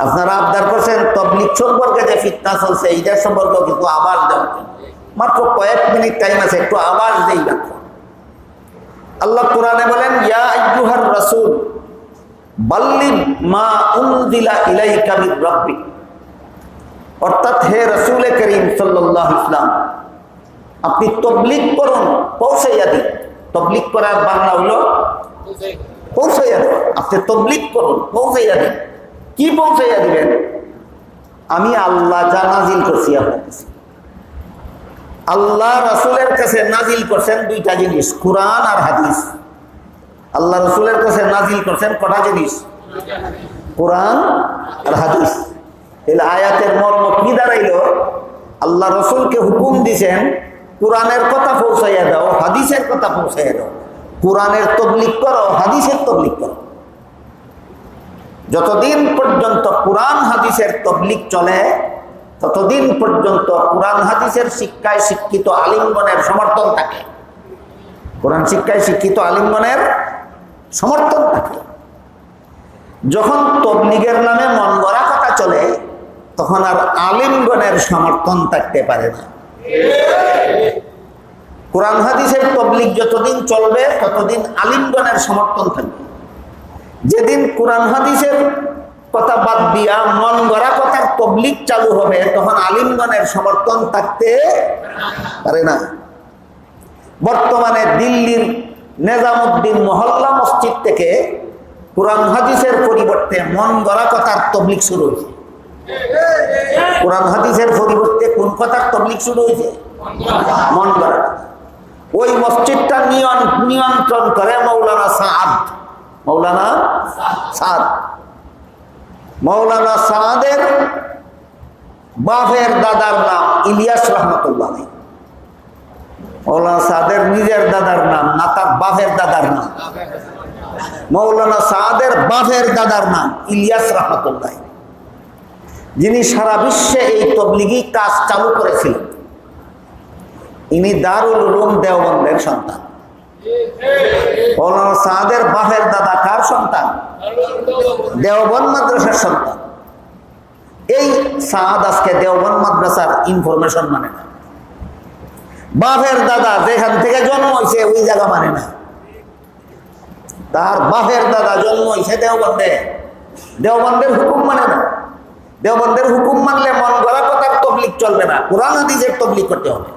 আপনারা আবদার করছেন তবলিগ সম্পর্কে যে ফিতনা চলছে এইটার সম্পর্কে কিন্তু আওয়াজ দেওয়া, মাত্র কয়েক মিনিট টাইম আছে, একটু আওয়াজ দেই রাখো। আল্লাহ কোরআনে বলেন, ইয়া আইয়ুহার রাসূল বাল্লিগ মা উনজিলা ইলাইকা মির রাব্বিক, অর্থাৎ হে রাসূলে করিম সাল্লাল্লাহু আলাইহি ওয়াসাল্লাম, আপনি তবলিগ করুন, পৌঁছাইয়া দিন। তবলিগ করার বাংলা হলো পৌঁছাইয়া দেন। আপনি তবলিগ করুন, পৌঁছাইয়া দিন। কি পৌঁছাইয়া দিবেন? আমি আল্লাহ যা নাজিল করছি আপনার কাছে। আল্লাহ রাসূলের কাছে নাজিল করছেন দুইটা জিনিস, কুরআন আর হাদিস। আল্লাহ রাসূলের কাছে নাজিল করছেন কটা জিনিস? কুরআন আর হাদিস। এই আয়াতের মর্ম কি দাঁড়াইল? আল্লাহ রাসূলকে হুকুম দিয়েছেন কুরআনের কথা পৌঁছাইয়া দাও, হাদিসের কথা পৌঁছাইয়া দাও। কুরআনের তবলিগ করো, হাদিসের তবলিগ করো। যতদিন পর্যন্ত কুরআন হাদিসের তবলিগ চলে ততদিন পর্যন্ত কুরআন হাদিসের শিক্ষায় শিক্ষিত আলিমগণের সমর্থন থাকে। কোরআন শিক্ষায় শিক্ষিত আলিমগণের সমর্থন থাকে। যখন তবলিগের নামে মন গড়া কথা চলে তখন আর আলিমগণের সমর্থন থাকতে পারে না। কোরআন হাদিসের তবলিগ যতদিন চলবে ততদিন আলিমগণের সমর্থন থাকবে। যেদিন কোরআন হাদিসের কথা বাদ দিয়া মন গড়া কথার তবলিগ চালু হবে তখন আলিমগণের সমর্থন থাকতে পারে না। বর্তমানে দিল্লির নিজামুদ্দিন মহল্লা মসজিদ থেকে কোরআন হাদিসের পরিবর্তে মন গড়া কথার তবলিগ শুরু হয়েছে। কোরআন হাদিসের পরিবর্তে কোন কথার তবলিগ শুরু হয়েছে? মন গড়া। ওই মসজিদটা নিয়ন্ত্রণ করে মৌলানা সাদ। মৌলানা সাদ, মৌলানা সাদের বাপের দাদার নাম ইলিয়াস রহমতুল্লাহ। মৌলানা সাদের নিজের দাদার নাম না, তার বাপের দাদার নাম। মৌলানা সাদের বাপের দাদার নাম ইলিয়াস রহমতুল্লাহ, যিনি সারা বিশ্বে এই তবলিগি কাজ চালু করেছিলেন। ইনি দারুল উলুম দেওবন্দের সন্তান। মৌলানা সাদের বাপের দাদা কার সন্তান? দেওবন্দ মাদ্রাসার সন্তান। এই সাদ আজকে দেওবন্দ মাদ্রাসার ইনফরমেশন মানে না। বাপের দাদা যেখান থেকে জন্ম হয়েছে ওই জায়গা মানে না। তার বাপের দাদা জন্ম হয়েছে দেওবন্দে, দেওবন্দের হুকুম মানে না। দেওবন্দের হুকুম মানলে মন গড়া কথার তবলিগ চলবে না, কোরআন হাদিসের তবলিগ করতে হবে।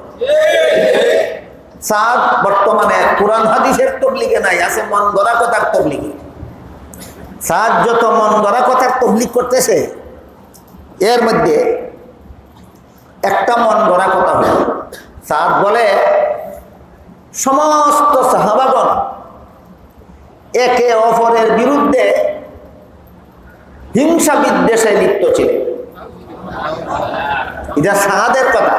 সাদ বর্তমানে কোরআন হাদিসের তবলিগে নাই, আছে মন গড়া কথার তবলিগে। সাদ যত মন গড়া কথার তবলিগ করতেছে এর মধ্যে একটা মন গড়া কথা হলো, সাদ বলে সমস্ত সাহাবাগণ একে অপরের বিরুদ্ধে হিংসা বিদ্বেষে লিপ্ত ছিলেন। এটা সাহাদের কথা।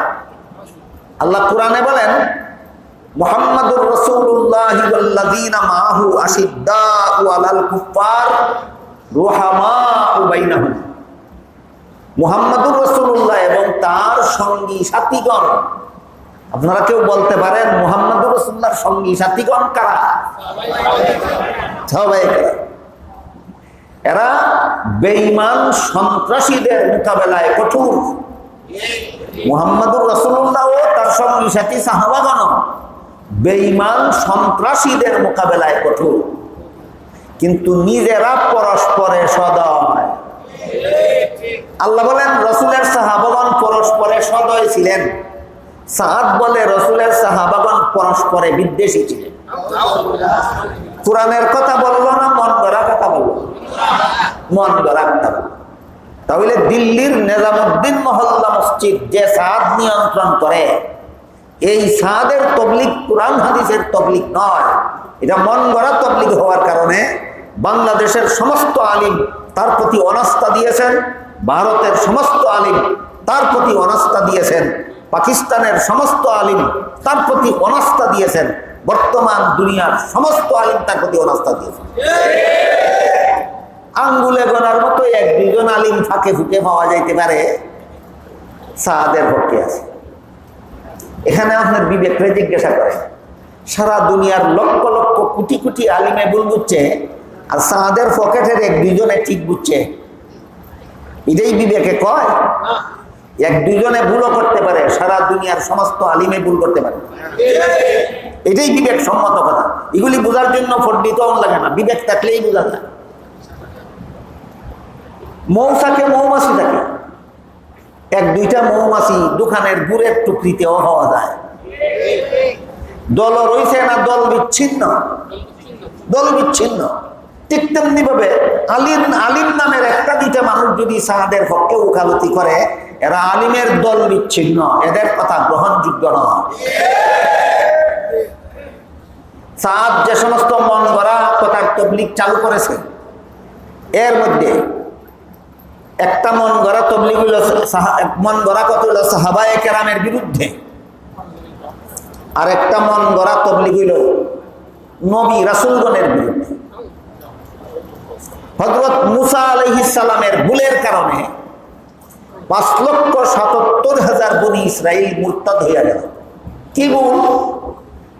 আল্লাহ কোরআনে বলেন, মুহাম্মাদুর রাসূলুল্লাহি ওয়াল্লাযীনা মাআহু আশিদ্দাউ আলাল কুফার রুহামাউ বাইনাহুম। মুহাম্মাদুর রাসূলুল্লাহ এবং তার সঙ্গী সাথীগণ। আপনারা কেউ বলতে পারেন মুহাম্মাদুর রাসূলুল্লাহর সঙ্গী সাথীগণ কারা? সবাই। এরা বেঈমান সন্ত্রাসীদের মোকাবেলায় কঠোর। মুহাম্মাদুর রাসূলুল্লাহ ও তার সঙ্গী সাথী সাহাবাগণ বেঈমান সন্ত্রাসীদের মোকাবেলায় কঠোর, কিন্তু নিজেরা পরস্পরে সদয়। আল্লাহ বলেন রাসূলের সাহাবাগণ পরস্পরে সদয় ছিলেন। সাদ বলে রাসূলের সাহাবাগণ পরস্পরে বিদ্বেষী ছিলেন। কোরআনের কথা বললো না মন গড়া কথা বললো? মন গড়া কথা বললো। তাহলে দিল্লির নিজামুদ্দিন মহল্লা মসজিদ যে সাদ নিয়ন্ত্রণ করে, এই সাদের তবলিগ কোরআন হাদিসের তবলিগ নয়। এটা মন গড়া তবলিগ হওয়ার কারণে বাংলাদেশের সমস্ত আলিম তার প্রতি অনাস্থা দিয়েছেন, ভারতের সমস্ত আলিম তার প্রতি অনাস্থা দিয়েছেন, পাকিস্তানের সমস্ত আলিম তার প্রতি অনাস্থা দিয়েছেন, বর্তমান দুনিয়ার সমস্ত আলিম তার প্রতি অনাস্থা দিয়েছেন। আঙ্গুলে গোনার মতো এক দুজন আলিম ফাঁকে ফুঁকে পাওয়া যাইতে পারে সাদের পক্ষে আছে। এখানে আপনার বিবেকরে জিজ্ঞাসা করে, সারা দুনিয়ার লক্ষ লক্ষ কোটি কোটি আলিমে ভুল বুঝছে আর সাদের পকেটের এক দুজনে ঠিক বুঝছে। এটাই বিবেকে কয়? এক দুইজনে ভুলও করতে পারে, সারা দুনিয়ার সমস্ত আলিমে ভুল করতে পারে। এটাই বিবেক সম্মত কথা। এগুলি বোঝার জন্য পণ্ডিত লাগে না, বিবেক থাকলেই বোঝা যায়। মৌসাকে মৌমাছি থাকে, এক দুইটা মৌমাছি দোকানের গুড়ের টুকরিতেও হওয়া যায়। দল রয়েছে না দল বিচ্ছিন্ন? দল বিচ্ছিন্ন। ঠিক তেমনি ভাবে আলিম নামের একটা দুইটা মানুষ যদি সাহাদের পক্ষে ওকালতি করে, এরা আলিমের দল বিচ্ছিন্ন, এদের কথা গ্রহণযোগ্য নয়। সাদ যে সমস্ত মন গড়া কথার তবলিগ চালু করেছে, এর মধ্যে একটা মন গড়া তবলিগ হইল, মন গড়া কথা হইল সাহাবায়ে কেরামের বিরুদ্ধে, আর একটা মন গড়া তবলিগ হইল নবী রাসূলগণের বিরুদ্ধে। হযরত মুসা আলাইহিস সালামের ভুলের কারণে 5,77,000 বনি ইসরাইল মুরতাদ হইয়া গেল। কি ভুল?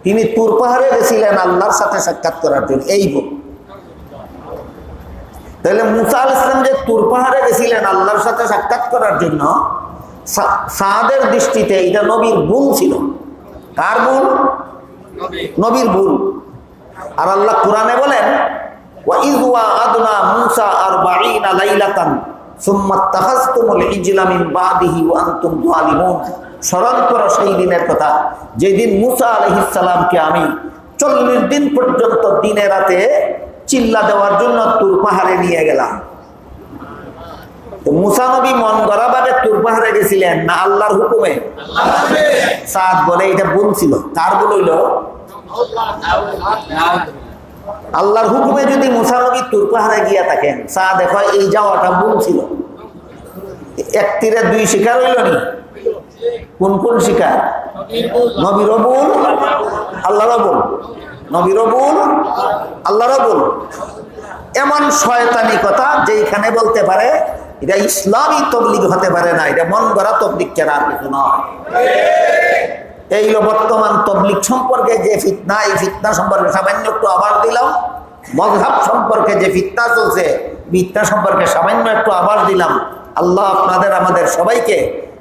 তিনি তুর পাহাড়ে গেছিলেন আল্লাহর সাথে সাক্ষাৎ করার জন্য, এই ভুল। তাহলে মুসা আলাইহিস সালাম যে তুর পাহাড়ে গেছিলেন আল্লাহর সাথে সাক্ষাৎ করার জন্য, সাদের দৃষ্টিতে এটা নবীর ভুল ছিল। কার ভুল? নবীর ভুল। আর আল্লাহ কোরআনে বলেন, وَإِذْ وَعَدْنَا مُوسَى 40 لَيْلَةً ثُمَّ اتَّخَذْتُمُ الْعِجْلَ مِنْ بَعْدِهِ وَأَنْتُمْ ظَالِمُونَ। স্মরণ করো সেই দিনের কথা, যেদিন মুসা আলাইহিস সালামকে আমি 40 দিন পর্যন্ত দিনে রাতে চিল্লা দেওয়ার জন্য তুর পাহাড়ে নিয়ে গেলাম। তো মুসা নবী মন গড়া ভাবে তুর পাহাড়ে গেছিলেন না আল্লাহর হুকুমে? সাদ বলে এটা ভুল ছিল। কার ভুল হইল? আল্লাহর হুকুমে যদি মুসা নবী তুর পাহাড়ে গিয়া থাকেন, দেখো এই যাওয়াটা ভুল ছিল। এক তীরে দুই শিকার হইল নি? কোন কোন শিকার? নবীর ভুল, আল্লাহর ভুল। নবীর ভুল, আল্লাহর ভুল। এমন শয়তানি কথা যেখানে বলতে পারে এটা ইসলামী তবলিগ হতে পারে না, এটা মন গড়া তবলিগ ছাড়া আর কিছু নয়। এই বর্তমান তবলিগ সম্পর্কে যে ফিতনা, এই ফিতনা সম্পর্কে সামান্য একটু আবার দিলাম। মযহাব সম্পর্কে যে ফিতনা চলছে, ফিতনা সম্পর্কে সামান্য একটু আবার দিলাম। আল্লাহ আপনাদের আমাদের সবাইকে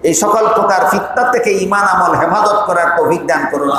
এই সকল প্রকার ফিতনা থেকে ঈমান আমল হেফাজত করার তৌফিক দান করুন।